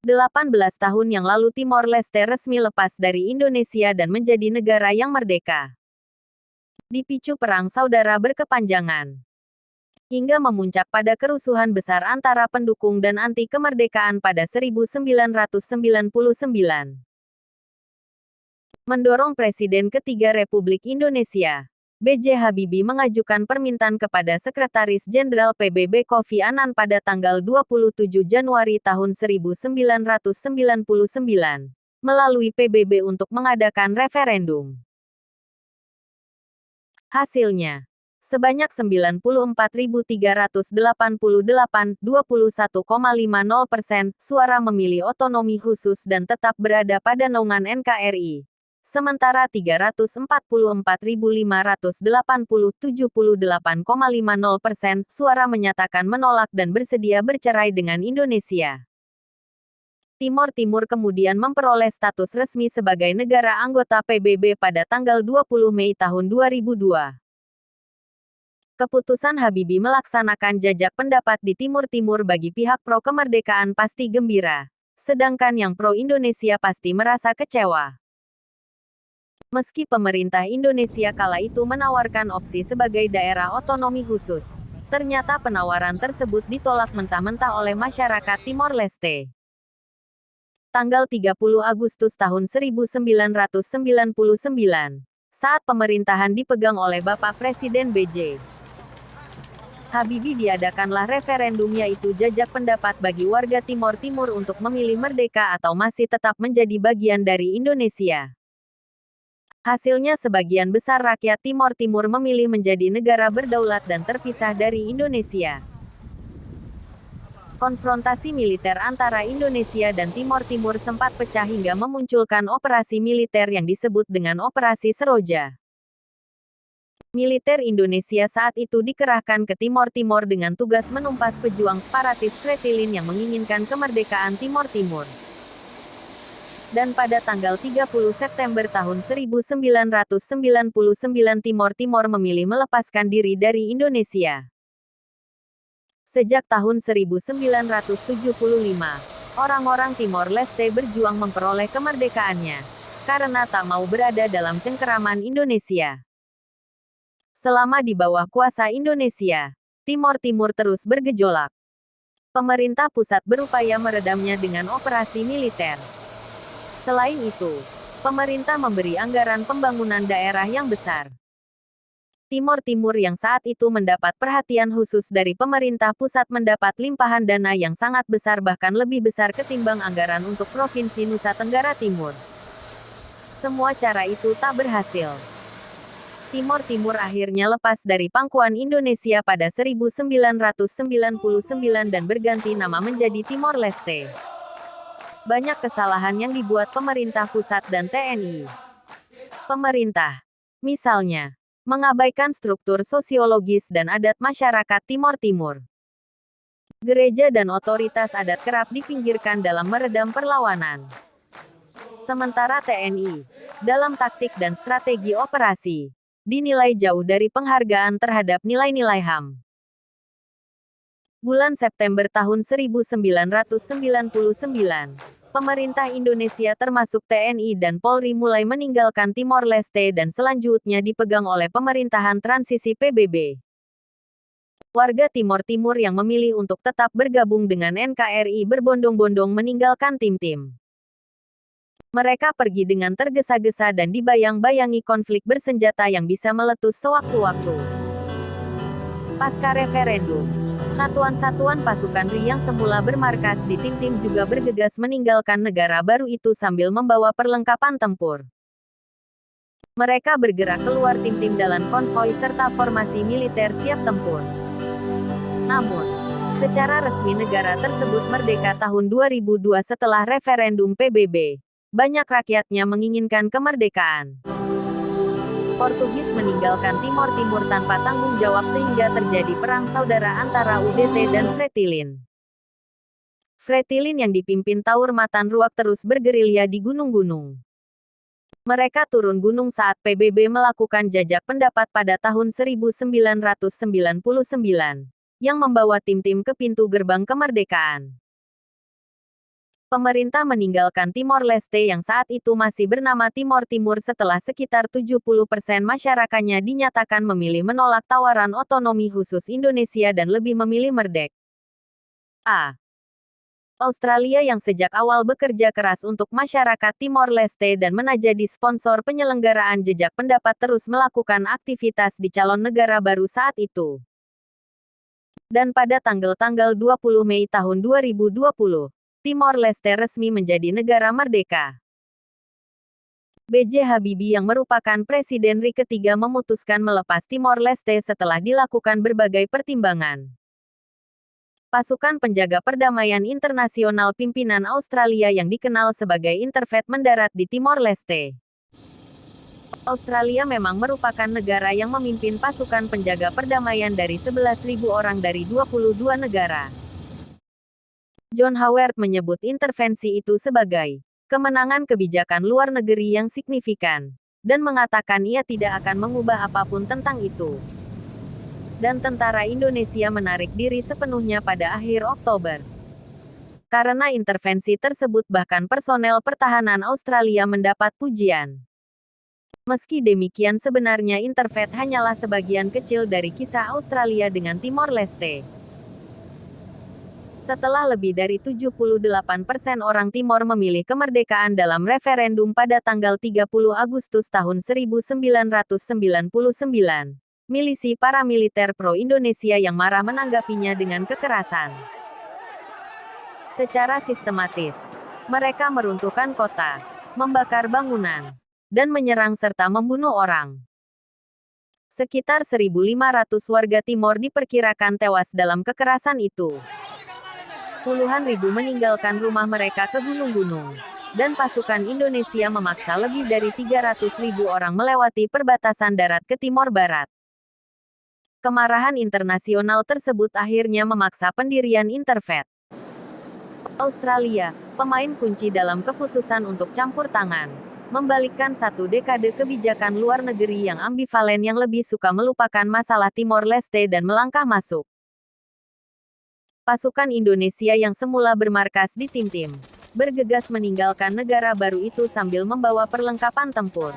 18 tahun yang lalu Timor Leste resmi lepas dari Indonesia dan menjadi negara yang merdeka. Dipicu perang saudara berkepanjangan, hingga memuncak pada kerusuhan besar antara pendukung dan anti kemerdekaan pada 1999. Mendorong Presiden ketiga Republik Indonesia, B.J. Habibie mengajukan permintaan kepada Sekretaris Jenderal PBB Kofi Annan pada tanggal 27 Januari tahun 1999, melalui PBB untuk mengadakan referendum. Hasilnya, sebanyak 94.388, 21,50% suara memilih otonomi khusus dan tetap berada pada naungan NKRI. Sementara 344.580, 78,50% suara menyatakan menolak dan bersedia bercerai dengan Indonesia. Timor Timur kemudian memperoleh status resmi sebagai negara anggota PBB pada tanggal 20 Mei tahun 2002. Keputusan Habibie melaksanakan jajak pendapat di Timur Timur bagi pihak pro kemerdekaan pasti gembira, sedangkan yang pro Indonesia pasti merasa kecewa. Meski pemerintah Indonesia kala itu menawarkan opsi sebagai daerah otonomi khusus, ternyata penawaran tersebut ditolak mentah-mentah oleh masyarakat Timor Leste. Tanggal 30 Agustus tahun 1999, saat pemerintahan dipegang oleh Bapak Presiden B.J. Habibie diadakanlah referendum, yaitu jajak pendapat bagi warga Timor Timur untuk memilih merdeka atau masih tetap menjadi bagian dari Indonesia. Hasilnya sebagian besar rakyat Timor Timur memilih menjadi negara berdaulat dan terpisah dari Indonesia. Konfrontasi militer antara Indonesia dan Timor Timur sempat pecah hingga memunculkan operasi militer yang disebut dengan Operasi Seroja. Militer Indonesia saat itu dikerahkan ke Timor Timur dengan tugas menumpas pejuang separatis Fretilin yang menginginkan kemerdekaan Timor Timur. Dan pada tanggal 30 September tahun 1999 Timor Timur memilih melepaskan diri dari Indonesia. Sejak tahun 1975, orang-orang Timor Leste berjuang memperoleh kemerdekaannya, karena tak mau berada dalam cengkeraman Indonesia. Selama di bawah kuasa Indonesia, Timor Timur terus bergejolak. Pemerintah pusat berupaya meredamnya dengan operasi militer. Selain itu, pemerintah memberi anggaran pembangunan daerah yang besar. Timor Timur yang saat itu mendapat perhatian khusus dari pemerintah pusat mendapat limpahan dana yang sangat besar, bahkan lebih besar ketimbang anggaran untuk Provinsi Nusa Tenggara Timur. Semua cara itu tak berhasil. Timor Timur akhirnya lepas dari pangkuan Indonesia pada 1999 dan berganti nama menjadi Timor Leste. Banyak kesalahan yang dibuat pemerintah pusat dan TNI. Pemerintah, misalnya, mengabaikan struktur sosiologis dan adat masyarakat Timor Timur. Gereja dan otoritas adat kerap dipinggirkan dalam meredam perlawanan. Sementara TNI, dalam taktik dan strategi operasi, dinilai jauh dari penghargaan terhadap nilai-nilai HAM. Bulan September tahun 1999, pemerintah Indonesia termasuk TNI dan Polri mulai meninggalkan Timor Leste dan selanjutnya dipegang oleh pemerintahan transisi PBB. Warga Timor Timur yang memilih untuk tetap bergabung dengan NKRI berbondong-bondong meninggalkan tim-tim. Mereka pergi dengan tergesa-gesa dan dibayang-bayangi konflik bersenjata yang bisa meletus sewaktu-waktu. Pasca referendum, satuan-satuan pasukan RI yang semula bermarkas di tim-tim juga bergegas meninggalkan negara baru itu sambil membawa perlengkapan tempur. Mereka bergerak keluar tim-tim dalam konvoi serta formasi militer siap tempur. Namun, secara resmi negara tersebut merdeka tahun 2002 setelah referendum PBB. Banyak rakyatnya menginginkan kemerdekaan. Portugis meninggalkan Timor Timur tanpa tanggung jawab sehingga terjadi perang saudara antara UDT dan Fretilin. Fretilin yang dipimpin Taur Matan Ruak terus bergerilya di gunung-gunung. Mereka turun gunung saat PBB melakukan jajak pendapat pada tahun 1999, yang membawa tim-tim ke pintu gerbang kemerdekaan. Pemerintah meninggalkan Timor Leste yang saat itu masih bernama Timor Timur setelah sekitar 70% masyarakatnya dinyatakan memilih menolak tawaran otonomi khusus Indonesia dan lebih memilih merdeka. Australia yang sejak awal bekerja keras untuk masyarakat Timor Leste dan menjadi sponsor penyelenggaraan jejak pendapat terus melakukan aktivitas di calon negara baru saat itu. Dan pada tanggal 20 Mei tahun 2020, Timor Leste resmi menjadi negara merdeka. B.J. Habibie yang merupakan Presiden RI ketiga memutuskan melepas Timor Leste setelah dilakukan berbagai pertimbangan. Pasukan penjaga perdamaian internasional pimpinan Australia yang dikenal sebagai Interfet mendarat di Timor Leste. Australia memang merupakan negara yang memimpin pasukan penjaga perdamaian dari 11.000 orang dari 22 negara. John Howard menyebut intervensi itu sebagai kemenangan kebijakan luar negeri yang signifikan, dan mengatakan ia tidak akan mengubah apapun tentang itu. Dan tentara Indonesia menarik diri sepenuhnya pada akhir Oktober. Karena intervensi tersebut bahkan personel pertahanan Australia mendapat pujian. Meski demikian sebenarnya Interfet hanyalah sebagian kecil dari kisah Australia dengan Timor Leste. Setelah lebih dari 78% orang Timor memilih kemerdekaan dalam referendum pada tanggal 30 Agustus tahun 1999, milisi paramiliter pro-Indonesia yang marah menanggapinya dengan kekerasan. Secara sistematis, mereka meruntuhkan kota, membakar bangunan, dan menyerang serta membunuh orang. Sekitar 1.500 warga Timor diperkirakan tewas dalam kekerasan itu. Puluhan ribu meninggalkan rumah mereka ke gunung-gunung, dan pasukan Indonesia memaksa lebih dari 300.000 orang melewati perbatasan darat ke Timor Barat. Kemarahan internasional tersebut akhirnya memaksa pendirian Interfet. Australia, pemain kunci dalam keputusan untuk campur tangan, membalikkan satu dekade kebijakan luar negeri yang ambivalen yang lebih suka melupakan masalah Timor Leste dan melangkah masuk. Pasukan Indonesia yang semula bermarkas di Tim-Tim, bergegas meninggalkan negara baru itu sambil membawa perlengkapan tempur.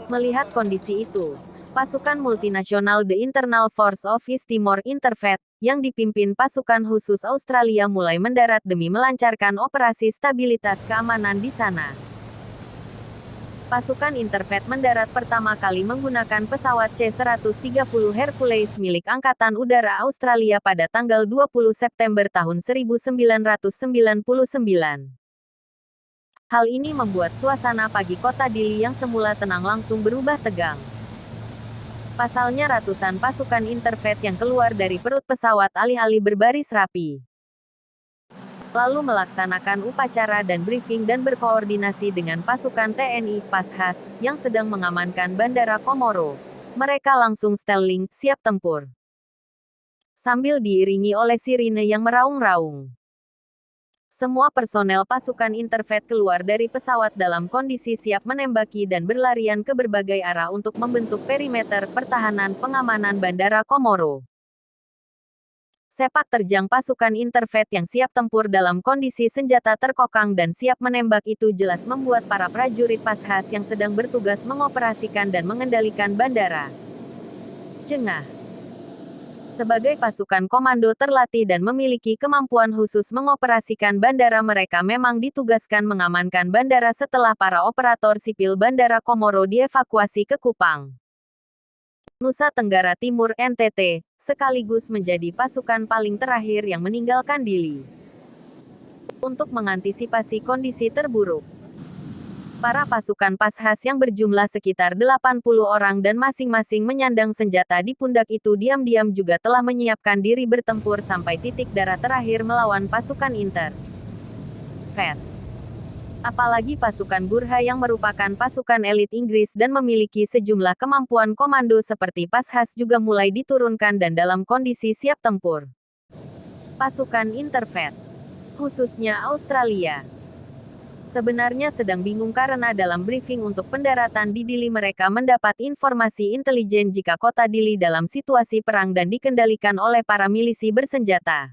Melihat kondisi itu, pasukan multinasional The Internal Force of East Timor Interfet, yang dipimpin pasukan khusus Australia mulai mendarat demi melancarkan operasi stabilitas keamanan di sana. Pasukan Interfet mendarat pertama kali menggunakan pesawat C-130 Hercules milik Angkatan Udara Australia pada tanggal 20 September tahun 1999. Hal ini membuat suasana pagi kota Dili yang semula tenang langsung berubah tegang. Pasalnya ratusan pasukan Interfet yang keluar dari perut pesawat alih-alih berbaris rapi, lalu melaksanakan upacara dan briefing dan berkoordinasi dengan pasukan TNI Pashas yang sedang mengamankan Bandara Komoro. Mereka langsung stelling, siap tempur. Sambil diiringi oleh sirine yang meraung-raung. Semua personel pasukan Interfet keluar dari pesawat dalam kondisi siap menembaki dan berlarian ke berbagai arah untuk membentuk perimeter pertahanan pengamanan Bandara Komoro. Sepak terjang pasukan Interfet yang siap tempur dalam kondisi senjata terkokang dan siap menembak itu jelas membuat para prajurit Pashas yang sedang bertugas mengoperasikan dan mengendalikan bandara jengah. Sebagai pasukan komando terlatih dan memiliki kemampuan khusus mengoperasikan bandara, mereka memang ditugaskan mengamankan bandara setelah para operator sipil Bandara Komoro dievakuasi ke Kupang, Nusa Tenggara Timur (NTT), sekaligus menjadi pasukan paling terakhir yang meninggalkan Dili. Untuk mengantisipasi kondisi terburuk, para pasukan Pashas yang berjumlah sekitar 80 orang dan masing-masing menyandang senjata di pundak itu diam-diam juga telah menyiapkan diri bertempur sampai titik darah terakhir melawan pasukan Interfet. Apalagi pasukan Gurkha yang merupakan pasukan elit Inggris dan memiliki sejumlah kemampuan komando seperti Pashas juga mulai diturunkan dan dalam kondisi siap tempur. Pasukan Interfet, khususnya Australia, sebenarnya sedang bingung karena dalam briefing untuk pendaratan di Dili mereka mendapat informasi intelijen jika kota Dili dalam situasi perang dan dikendalikan oleh para milisi bersenjata.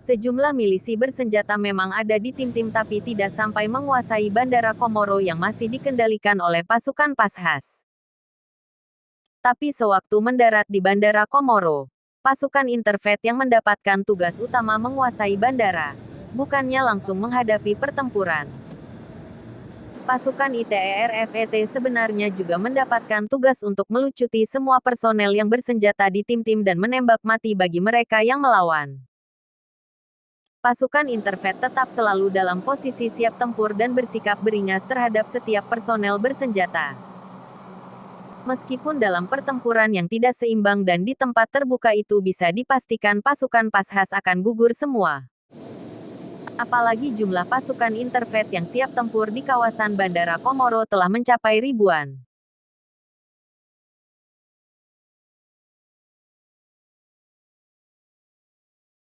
Sejumlah milisi bersenjata memang ada di tim-tim tapi tidak sampai menguasai bandara Komoro yang masih dikendalikan oleh pasukan Pashas. Tapi sewaktu mendarat di bandara Komoro, pasukan Interfet yang mendapatkan tugas utama menguasai bandara, bukannya langsung menghadapi pertempuran. Pasukan ITERFET sebenarnya juga mendapatkan tugas untuk melucuti semua personel yang bersenjata di tim-tim dan menembak mati bagi mereka yang melawan. Pasukan Interfet tetap selalu dalam posisi siap tempur dan bersikap beringas terhadap setiap personel bersenjata. Meskipun dalam pertempuran yang tidak seimbang dan di tempat terbuka itu bisa dipastikan pasukan Pashas akan gugur semua. Apalagi jumlah pasukan Interfet yang siap tempur di kawasan bandara Komoro telah mencapai ribuan.